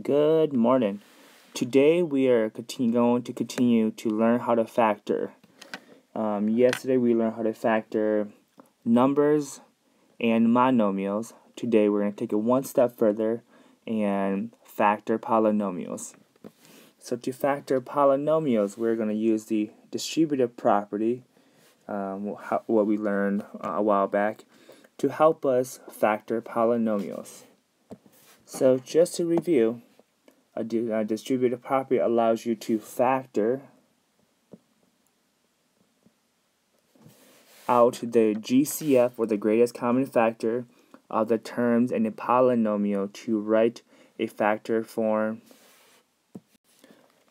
Good morning. Today we are going to continue to learn how to factor. Yesterday we learned how to factor numbers and monomials. Today we're going to take it one step further and factor polynomials. So to factor polynomials, we're going to use the distributive property, what we learned a while back, to help us factor polynomials. So just to review, a distributive property allows you to factor out the GCF, or the greatest common factor, of the terms in a polynomial to write a factor form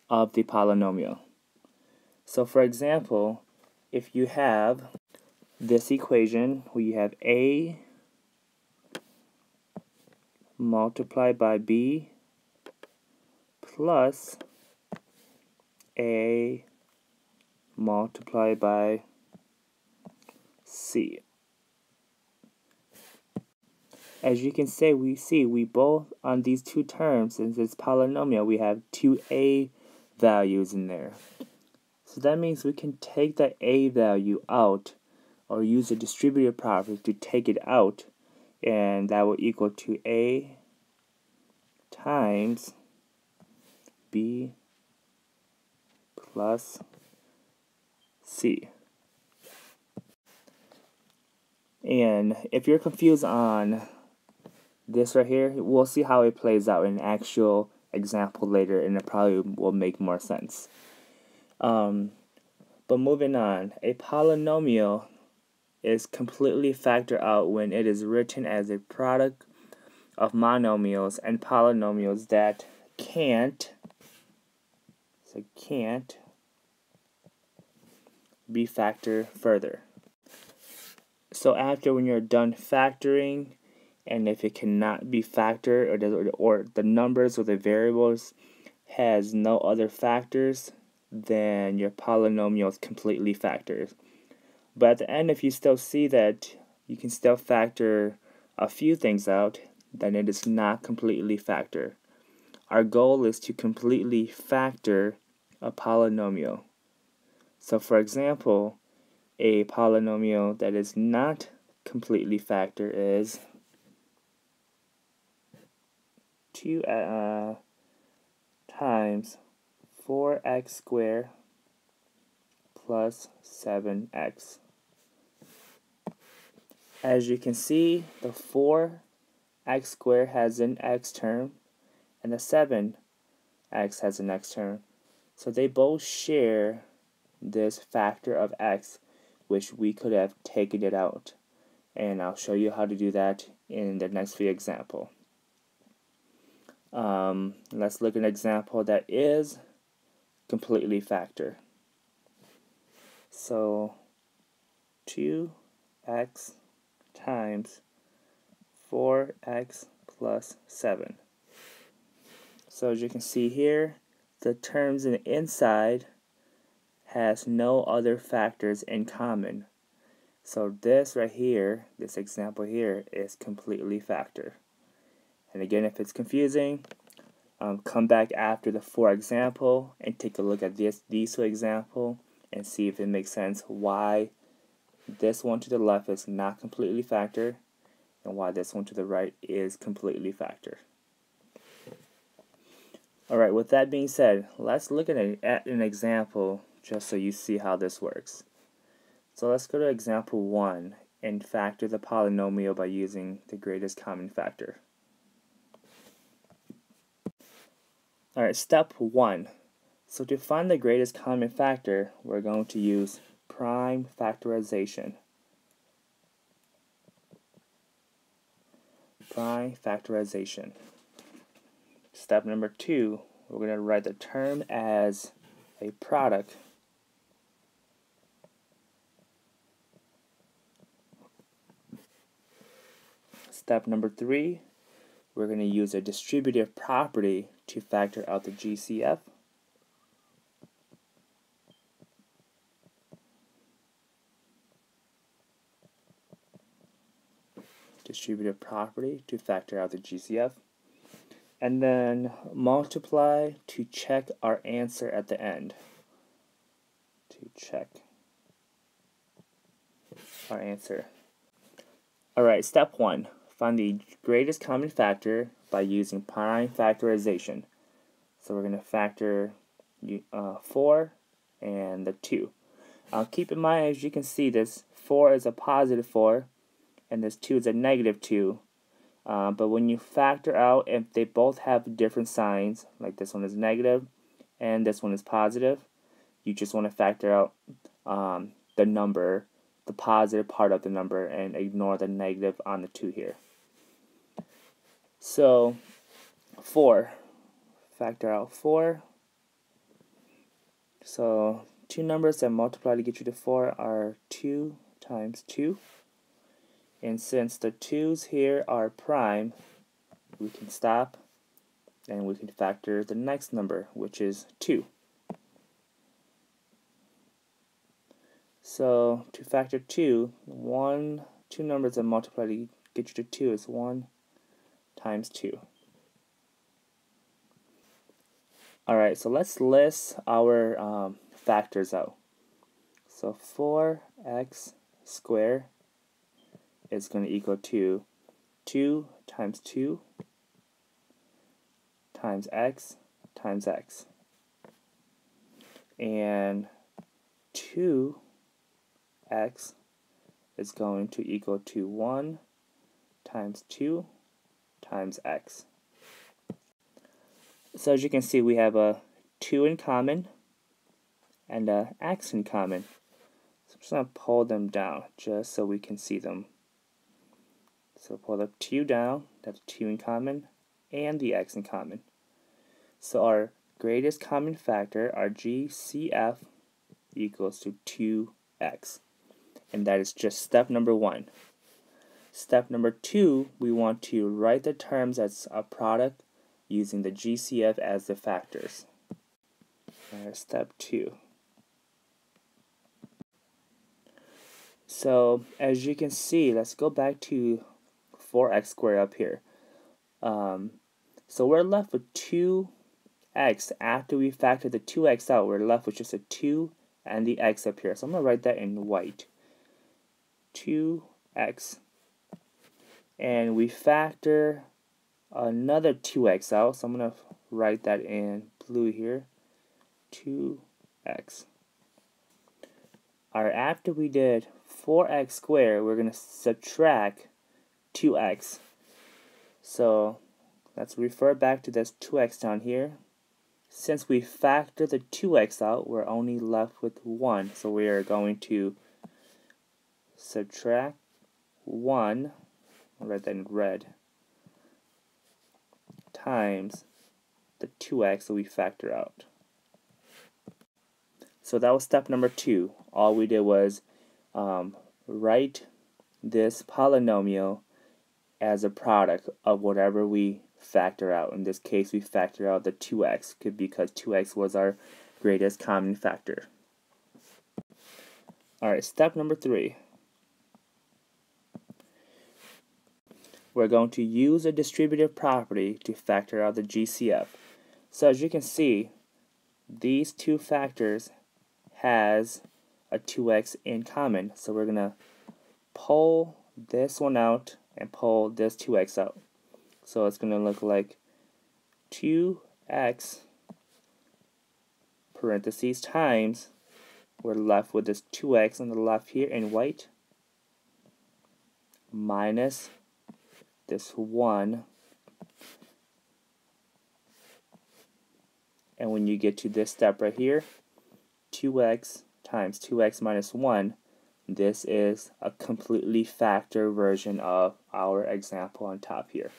of the polynomial. So for example, if you have this equation where you have A multiplied by B plus A multiplied by C. As you can see, we both on these two terms, in this polynomial, we have two A values in there. So that means we can take that A value out, or use the distributive property to take it out, and that will equal to A times B plus C. And if you're confused on this right here, we'll see how it plays out in an actual example later, and it probably will make more sense. But moving on, a polynomial is completely factored out when it is written as a product of monomials and polynomials that can't be factored further. So after, when you're done factoring, and if it cannot be factored, or the numbers or the variables has no other factors, then your polynomial is completely factored. But at the end, if you still see that you can still factor a few things out, then it is not completely factored. Our goal is to completely factor a polynomial. So for example, a polynomial that is not completely factored is 2 times 4x squared plus 7x. As you can see, the 4x squared has an x term, and the 7x has an x term. So they both share this factor of x, which we could have taken it out. And I'll show you how to do that in the next few examples. Let's look at an example that is completely factored. So 2x times 4x plus 7. So as you can see here, the terms in the inside has no other factors in common. So this right here, this example here, is completely factored. And again, if it's confusing, come back after the 4 example and take a look at these two examples and see if it makes sense why this one to the left is not completely factored and why this one to the right is completely factored. Alright, with that being said, let's look at an example just so you see how this works. So let's go to example 1 and factor the polynomial by using the greatest common factor. Alright, step 1. So to find the greatest common factor, we're going to use prime factorization. Prime factorization. Step number 2, we're going to write the term as a product Step number 3, we're going to use a distributive property to factor out the GCF. Distributive property to factor out the GCF. and then multiply to check our answer at the end. To check our answer. Alright, step 1. Find the greatest common factor by using prime factorization. So we're going to factor 4 and the 2. Keep in mind, as you can see, this 4 is a positive 4 and this 2 is a negative 2. But when you factor out, if they both have different signs, like this one is negative and this one is positive, you just want to factor out the number, the positive part of the number, and ignore the negative on the 2 here. So 4, factor out 4. So two numbers that multiply to get you to 4 are 2 times 2. And since the 2's here are prime, we can stop and we can factor the next number, which is 2. So to factor 2, two numbers that multiply to get you to 2 is 1 times 2. Alright, so let's list our factors out. So 4x squared is going to equal to 2 times 2 times x times x. And 2x is going to equal to 1 times 2 times x. So as you can see, we have a 2 in common and a x in common. So I'm just going to pull them down just so we can see them. So pull the 2 down, that's 2 in common, and the x in common. So our greatest common factor, our GCF, equals to 2x. And that is just step number 1. Step number 2, we want to write the terms as a product using the GCF as the factors. Step 2. So as you can see, let's go back to 4x squared up here. So we're left with 2x. After we factor the 2x out, we're left with just a 2 and the x up here. So I'm going to write that in white. 2x. And we factor another 2x out. So I'm going to write that in blue here. 2x. Alright, after we did 4x squared, we're going to subtract 2x. So let's refer back to this 2x down here. Since we factor the 2x out, we're only left with 1. So we are going to subtract 1, I'll write that in red, times the 2x that we factor out. So that was step number 2. All we did was write this polynomial as a product of whatever we factor out. In this case, we factor out the 2x because 2x was our greatest common factor. Alright, step number 3. We're going to use a distributive property to factor out the GCF. So as you can see, these two factors has a 2x in common. So we're going to pull this one out and pull this 2x out. So it's going to look like 2x parentheses times, we're left with this 2x on the left here in white, minus this 1. And when you get to this step right here, 2x times 2x minus 1, this is a completely factor version of our example on top here.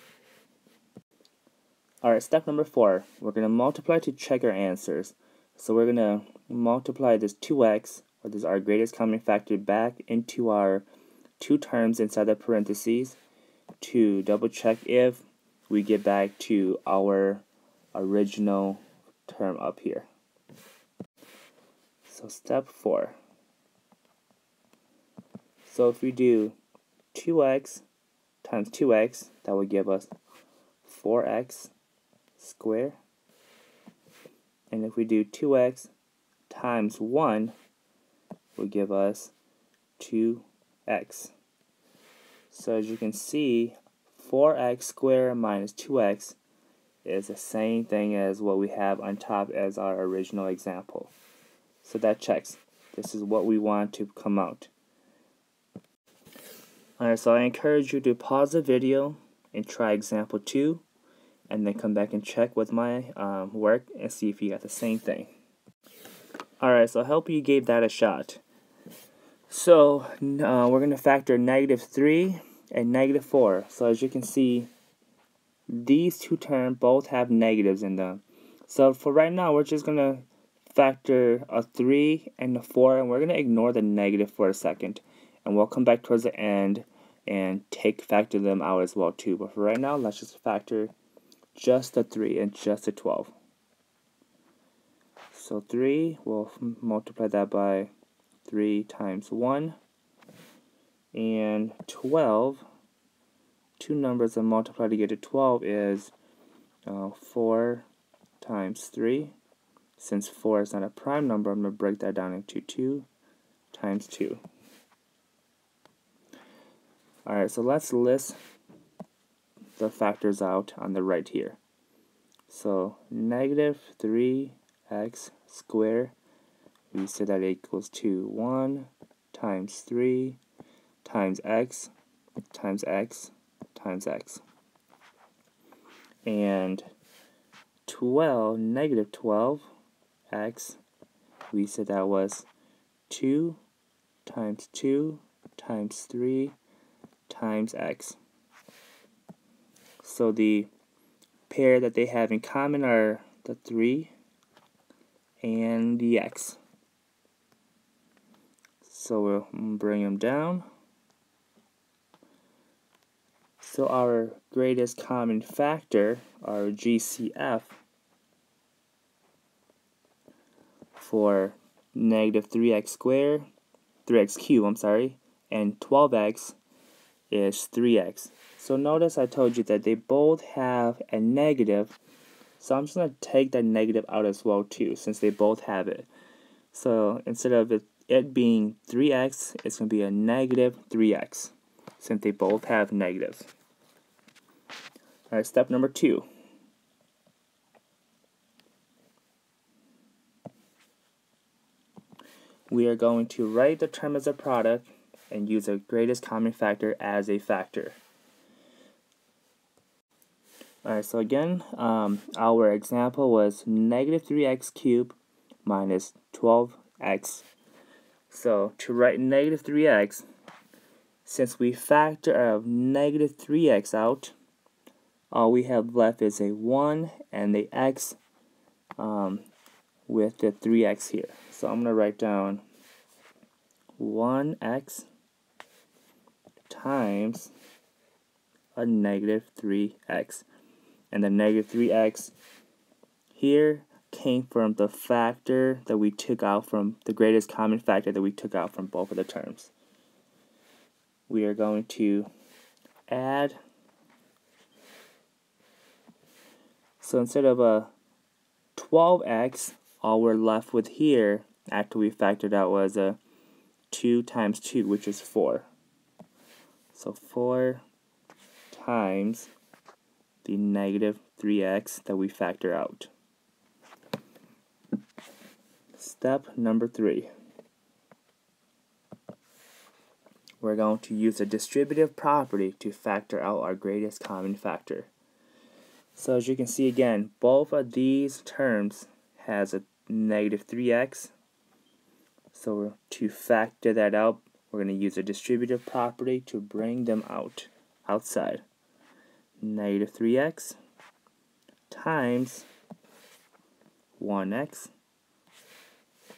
Alright, step number 4. We're going to multiply to check our answers. So we're going to multiply this 2x, or this is our greatest common factor, back into our two terms inside the parentheses to double check if we get back to our original term up here. So step 4. So if we do 2x times 2x, that would give us 4x squared. And if we do 2x times 1, will give us 2x. So as you can see, 4x squared minus 2x is the same thing as what we have on top as our original example. So that checks. This is what we want to come out. Alright, so I encourage you to pause the video and try example 2, and then come back and check with my work and see if you got the same thing. Alright, so I hope you gave that a shot. So we're going to factor -3 and -4. So as you can see, these two terms both have negatives in them. So for right now, we're just going to factor a 3 and a 4, and we're going to ignore the negative for a second. And we'll come back towards the end and factor them out as well too. But for right now, let's just factor just the 3 and just the 12. So 3, we'll multiply that by 3 times 1. And 12, two numbers that multiply to get to 12 is 4 times 3. Since 4 is not a prime number, I'm going to break that down into 2 times 2. Alright, so let's list the factors out on the right here. So -3x squared, we say that equals to 1 times 3 times x times x times x. And -12x, we said that was 2 times 2 times 3 times x. So the pair that they have in common are the 3 and the x. So we'll bring them down. So our greatest common factor, our GCF, for -3x squared, 3x cubed, and 12x is 3x. So notice I told you that they both have a negative, so I'm just going to take that negative out as well too, since they both have it. So instead of it being 3x, it's going to be a -3x, since they both have negatives. Alright, step number 2. We are going to write the term as a product and use the greatest common factor as a factor. Alright, so again, our example was -3x cubed minus 12x. So to write -3x, since we factor of -3x out, all we have left is a 1 and the x with the 3x here. So I'm going to write down 1x times a -3x. And the -3x here came from the factor that we took out from the greatest common factor that we took out from both of the terms. We are going to add. So instead of a 12x, all we're left with here after we factored out was a 2 times 2, which is 4. So 4 times the -3x that we factor out. Step number 3. We're going to use a distributive property to factor out our greatest common factor. So as you can see again, both of these terms has a -3x. So to factor that out, we're going to use a distributive property to bring them outside. -3x times 1x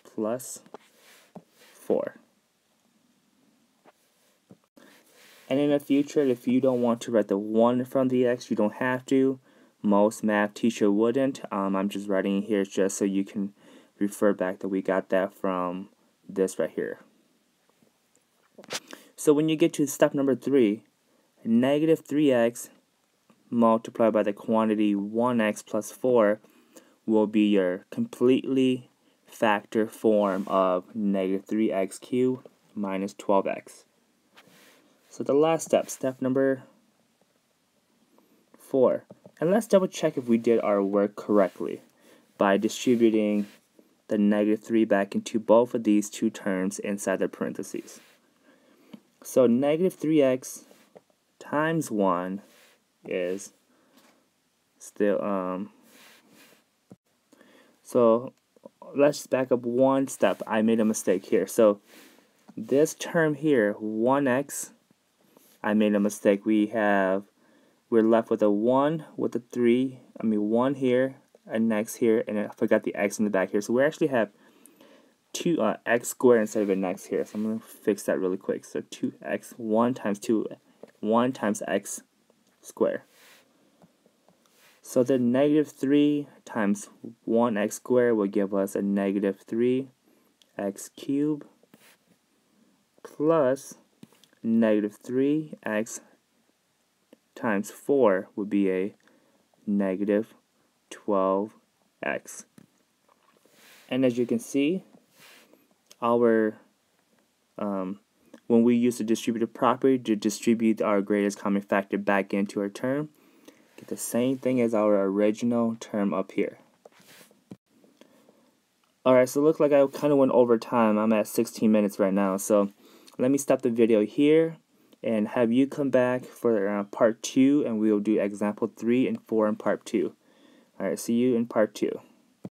plus 4. And in the future, if you don't want to write the 1 from the x, you don't have to. Most math teacher wouldn't. I'm just writing here just so you can refer back that we got that from this right here. So when you get to step number 3, -3x multiplied by the quantity 1x plus 4 will be your completely factor form of negative 3x cubed minus 12x. So the last step, step number 4. And let's double check if we did our work correctly by distributing the negative 3 back into both of these two terms inside the parentheses. So negative 3x times 1 is still, so let's just back up one step. I made a mistake here. So this term here, 1x, I made a mistake. We're left with a 1 with a 3, 1 here, an x here, and I forgot the x in the back here. So we actually have 2x squared instead of an x here. So I'm going to fix that really quick. So 2x, 1 times 2, 1 times x squared. So the negative 3 times 1x squared will give us a negative 3x cubed plus negative 3x times 4 would be a negative 12x. And as you can see, our when we use the distributive property to distribute our greatest common factor back into our term, get the same thing as our original term up here. Alright, so it looks like I kind of went over time. I'm at 16 minutes right now, so let me stop the video here and have you come back for part 2, and we will do example 3 and 4 in part 2. Alright, see you in part 2.